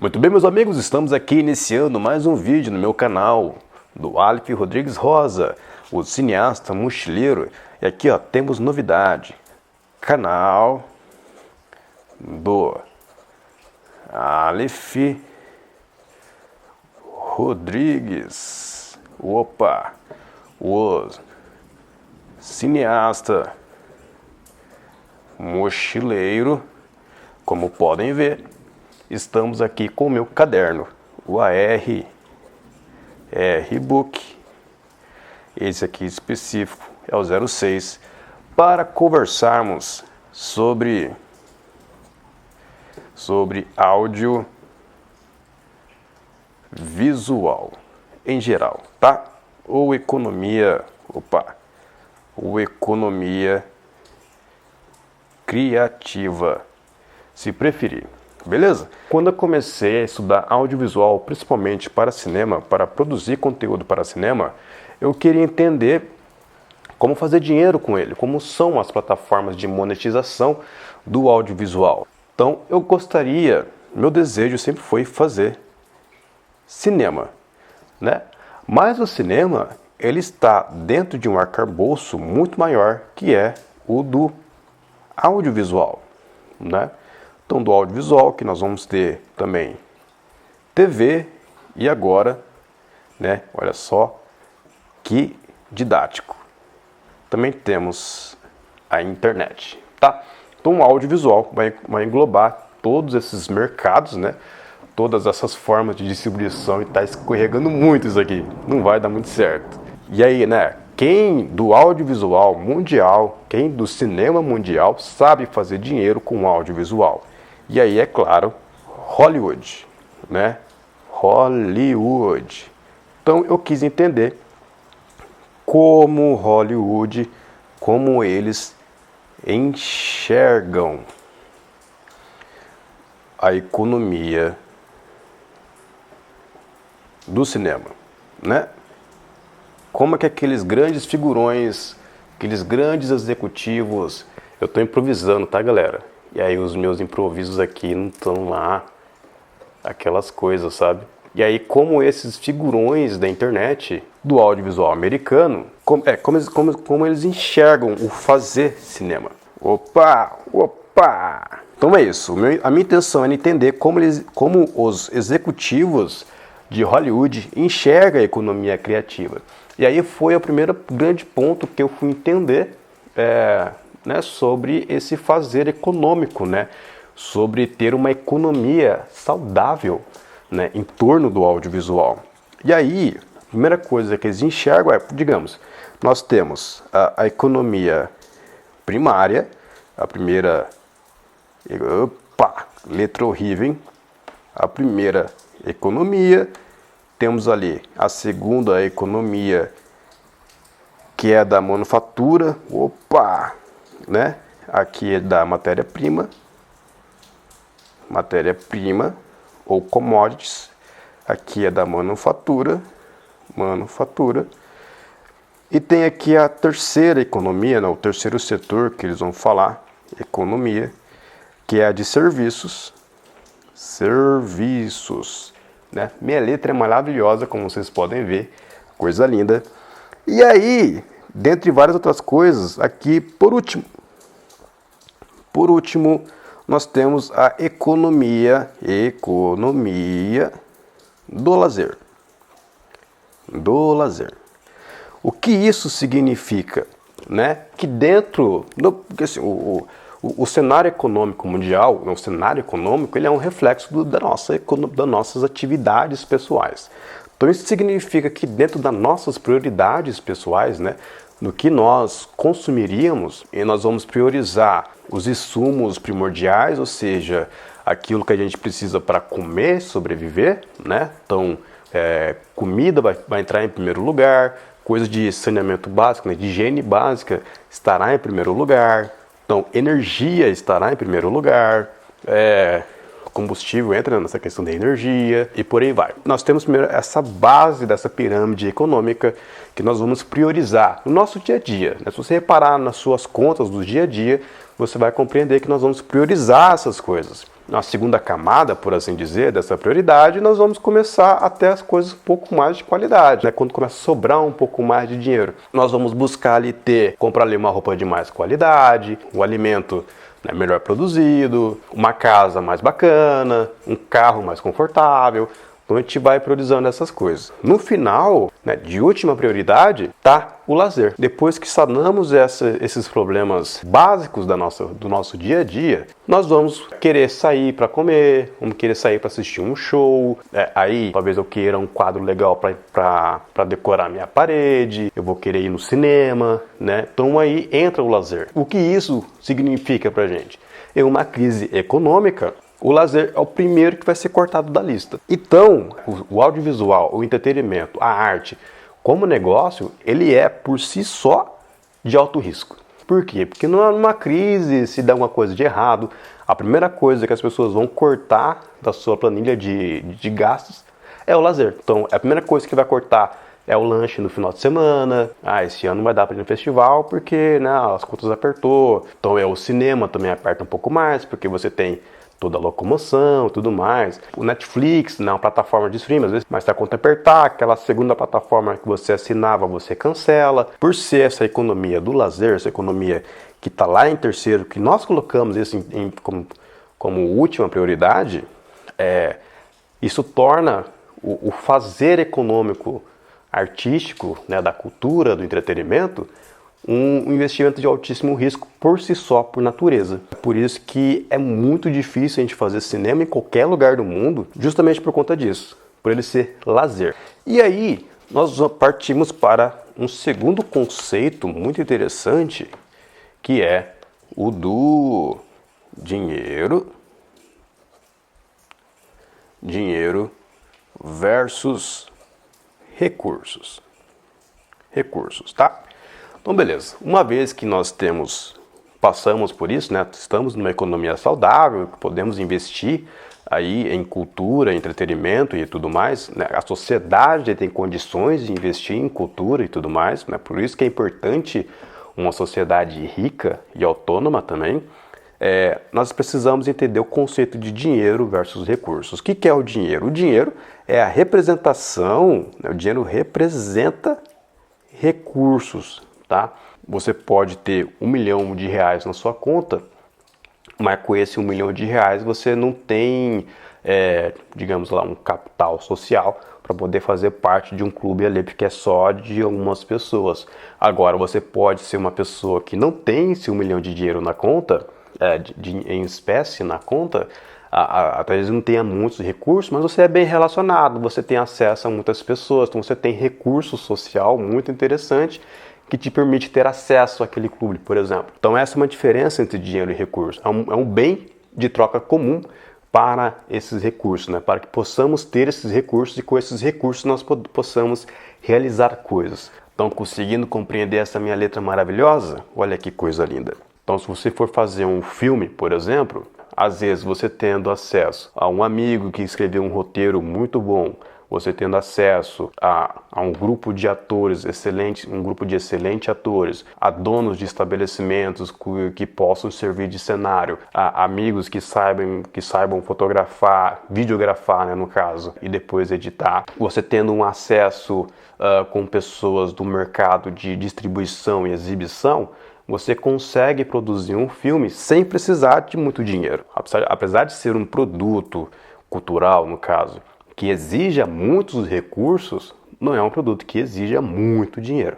Muito bem, meus amigos, estamos aqui iniciando mais um vídeo no meu canal do Aleph Rodrigues Rosa, o cineasta mochileiro. E aqui, ó, temos novidade. Canal do Aleph Rodrigues. Opa! O cineasta mochileiro. Como podem ver, estamos aqui com o meu caderno, o AR-Book. Esse aqui específico é o 06, para conversarmos sobre áudio visual em geral, tá? Ou economia criativa, se preferir. Beleza? Quando eu comecei a estudar audiovisual, principalmente para cinema, para produzir conteúdo para cinema, eu queria entender como fazer dinheiro com ele, como são as plataformas de monetização do audiovisual. Então, meu desejo sempre foi fazer cinema, né? Mas o cinema, ele está dentro de um arcabouço muito maior, que é o do audiovisual, né? Então, do audiovisual, que nós vamos ter também TV e agora, né? Olha só que didático. Também temos a internet, tá? Então, o audiovisual vai englobar todos esses mercados, né? Todas essas formas de distribuição, e tá escorregando muito isso aqui. Não vai dar muito certo. E aí, né? Quem do audiovisual mundial, quem do cinema mundial sabe fazer dinheiro com audiovisual? E aí, é claro, Hollywood, né? Hollywood. Então, eu quis entender como Hollywood, como eles enxergam a economia do cinema, né? Como é que aqueles grandes figurões, aqueles grandes executivos... Eu estou improvisando, tá, galera? E aí os meus improvisos aqui não estão lá, aquelas coisas, sabe? E aí como esses figurões da internet, do audiovisual americano, como eles enxergam o fazer cinema. Opa! Então é isso. A minha intenção é entender como os executivos de Hollywood enxergam a economia criativa. E aí foi o primeiro grande ponto que eu fui entender, né, sobre esse fazer econômico, né, sobre ter uma economia saudável, né, em torno do audiovisual. E aí, a primeira coisa que eles enxergam é, digamos, nós temos a economia primária, a primeira, letra horrível, hein? A primeira economia, temos ali a segunda economia, que é da manufatura, né? Aqui é da matéria-prima ou commodities. Aqui é da manufatura. E tem aqui a terceira economia, né? O terceiro setor que eles vão falar, economia, que é a de serviços, né? Minha letra é maravilhosa, como vocês podem ver, coisa linda. E aí, dentre várias outras coisas, aqui por último, nós temos a economia do lazer. O que isso significa, né? Que porque assim, o cenário econômico mundial, o cenário econômico, ele é um reflexo das nossas atividades pessoais. Então isso significa que dentro das nossas prioridades pessoais, né, no que nós consumiríamos, e nós vamos priorizar os insumos primordiais, ou seja, aquilo que a gente precisa para comer, sobreviver, né? Então, comida vai entrar em primeiro lugar, coisa de saneamento básico, né, de higiene básica estará em primeiro lugar, então energia estará em primeiro lugar, combustível entra nessa questão da energia e por aí vai. Nós temos primeiro essa base dessa pirâmide econômica que nós vamos priorizar no nosso dia a dia, né? Se você reparar nas suas contas do dia a dia, você vai compreender que nós vamos priorizar essas coisas. Na segunda camada, por assim dizer, dessa prioridade, nós vamos começar a ter as coisas um pouco mais de qualidade, né? Quando começa a sobrar um pouco mais de dinheiro, nós vamos buscar ali comprar ali uma roupa de mais qualidade, um alimento, né, melhor produzido, uma casa mais bacana, um carro mais confortável. Então a gente vai priorizando essas coisas. No final, né, de última prioridade, tá o lazer. Depois que sanamos esses problemas básicos do nosso dia a dia, nós vamos querer sair para comer, vamos querer sair para assistir um show. Aí talvez eu queira um quadro legal para decorar minha parede, eu vou querer ir no cinema, né? Então aí entra o lazer. O que isso significa pra gente? Em uma crise econômica, o lazer é o primeiro que vai ser cortado da lista. Então, o audiovisual, o entretenimento, a arte, como negócio, ele é por si só de alto risco. Por quê? Porque numa crise, se der alguma coisa de errado, a primeira coisa que as pessoas vão cortar da sua planilha de gastos é o lazer. Então, a primeira coisa que vai cortar é o lanche no final de semana. Esse ano não vai dar para ir no festival porque, né, as contas apertou. Então, o cinema também aperta um pouco mais, porque você tem toda a locomoção e tudo mais. O Netflix, né, uma plataforma de streaming, às vezes, mas se a conta apertar, aquela segunda plataforma que você assinava, você cancela. Por ser essa economia do lazer, essa economia que está lá em terceiro, que nós colocamos isso como última prioridade, isso torna o fazer econômico artístico, né, da cultura, do entretenimento, um investimento de altíssimo risco por si só, por natureza. Por isso que é muito difícil a gente fazer cinema em qualquer lugar do mundo, justamente por conta disso, por ele ser lazer. E aí, nós partimos para um segundo conceito muito interessante, que é o do dinheiro versus recursos. Recursos, tá? Então, beleza. Uma vez que nós passamos por isso, né? Estamos numa economia saudável, podemos investir aí em cultura, entretenimento e tudo mais, né? A sociedade tem condições de investir em cultura e tudo mais, né? Por isso que é importante uma sociedade rica e autônoma também. Nós precisamos entender o conceito de dinheiro versus recursos. O que é o dinheiro? O dinheiro é a representação, né? O dinheiro representa recursos, tá? Você pode ter R$1 milhão na sua conta, mas com esse R$1 milhão você não tem, digamos lá, um capital social para poder fazer parte de um clube ali, porque é só de algumas pessoas. Agora, você pode ser uma pessoa que não tem esse R$1 milhão na conta, em espécie na conta, talvez não tenha muitos recursos, mas você é bem relacionado, você tem acesso a muitas pessoas, então você tem recurso social muito interessante que te permite ter acesso àquele clube, por exemplo. Então essa é uma diferença entre dinheiro e recurso. É um bem de troca comum para esses recursos, né? Para que possamos ter esses recursos e com esses recursos nós possamos realizar coisas. Então, conseguindo compreender essa minha letra maravilhosa, olha que coisa linda. Então, se você for fazer um filme, por exemplo, às vezes você tendo acesso a um amigo que escreveu um roteiro muito bom, você tendo acesso a um grupo de atores excelentes, um grupo de excelentes atores, a donos de estabelecimentos que possam servir de cenário, a amigos que saibam fotografar, videografar, né, no caso, e depois editar. Você tendo um acesso com pessoas do mercado de distribuição e exibição, você consegue produzir um filme sem precisar de muito dinheiro. Apesar de ser um produto cultural, no caso, que exija muitos recursos, não é um produto que exija muito dinheiro.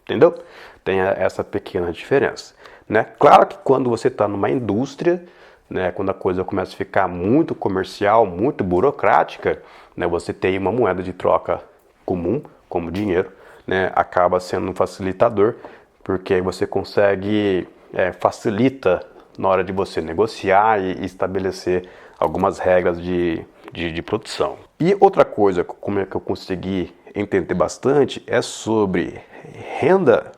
Entendeu? Tem essa pequena diferença, né? Claro que quando você está numa indústria, né, quando a coisa começa a ficar muito comercial, muito burocrática, né, você tem uma moeda de troca comum, como dinheiro, né, acaba sendo um facilitador, porque aí você consegue, facilita na hora de você negociar e estabelecer algumas regras de produção. E outra coisa, como é que eu consegui entender bastante, é sobre renda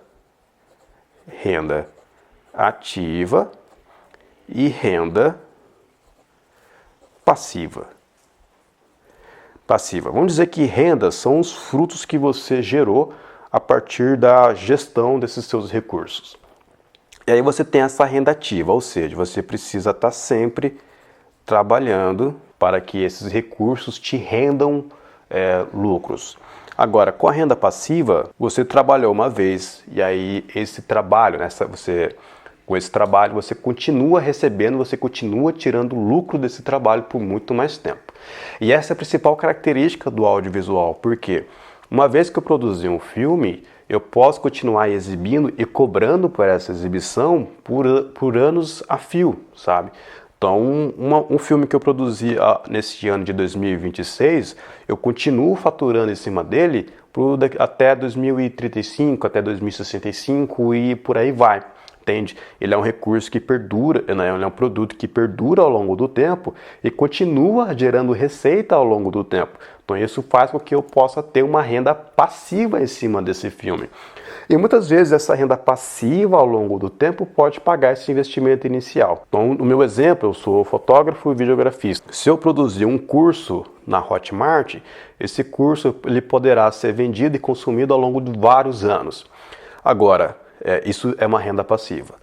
ativa e renda passiva? Passiva. Vamos dizer que rendas são os frutos que você gerou a partir da gestão desses seus recursos. E aí você tem essa renda ativa, ou seja, você precisa estar sempre trabalhando para que esses recursos te rendam lucros. Agora, com a renda passiva, você trabalhou uma vez e aí esse trabalho, com esse trabalho você continua recebendo, você continua tirando lucro desse trabalho por muito mais tempo. E essa é a principal característica do audiovisual, porque uma vez que eu produzi um filme, eu posso continuar exibindo e cobrando por essa exibição por anos a fio, sabe? Então, um filme que eu produzi nesse ano de 2026, eu continuo faturando em cima dele até 2035, até 2065 e por aí vai. Entende? Ele é um recurso que perdura, né? Ele é um produto que perdura ao longo do tempo e continua gerando receita ao longo do tempo. Então isso faz com que eu possa ter uma renda passiva em cima desse filme. E muitas vezes essa renda passiva ao longo do tempo pode pagar esse investimento inicial. Então, no meu exemplo, eu sou fotógrafo e videografista. Se eu produzir um curso na Hotmart, esse curso ele poderá ser vendido e consumido ao longo de vários anos. Agora, isso é uma renda passiva.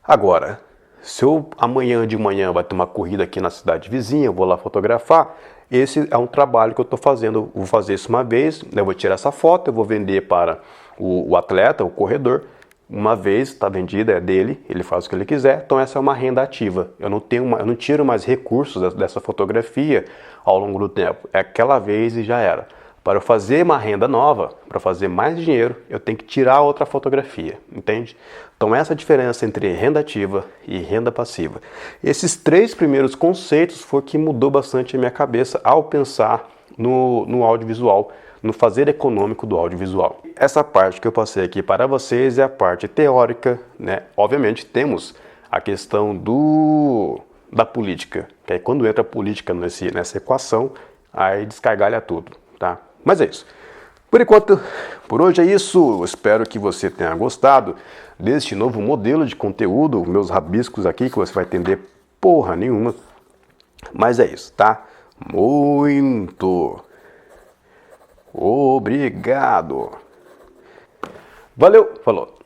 Agora, se eu amanhã de manhã vai ter uma corrida aqui na cidade vizinha, eu vou lá fotografar, esse é um trabalho que eu estou fazendo. Eu vou fazer isso uma vez, eu vou tirar essa foto, eu vou vender para o atleta, o corredor. Uma vez está vendida, é dele, ele faz o que ele quiser, então essa é uma renda ativa. Eu não tiro mais recursos dessa fotografia ao longo do tempo. É aquela vez e já era. Para eu fazer uma renda nova, para fazer mais dinheiro, eu tenho que tirar outra fotografia, entende? Então essa é a diferença entre renda ativa e renda passiva. Esses três primeiros conceitos foi que mudou bastante a minha cabeça ao pensar no audiovisual, no fazer econômico do audiovisual. Essa parte que eu passei aqui para vocês é a parte teórica, né? Obviamente temos a questão da política, que aí quando entra a política nessa equação, aí descargalha tudo, tá? Mas é isso. Por enquanto, por hoje é isso. Eu espero que você tenha gostado deste novo modelo de conteúdo, meus rabiscos aqui, que você vai entender porra nenhuma. Mas é isso, tá? Muito obrigado. Valeu, falou.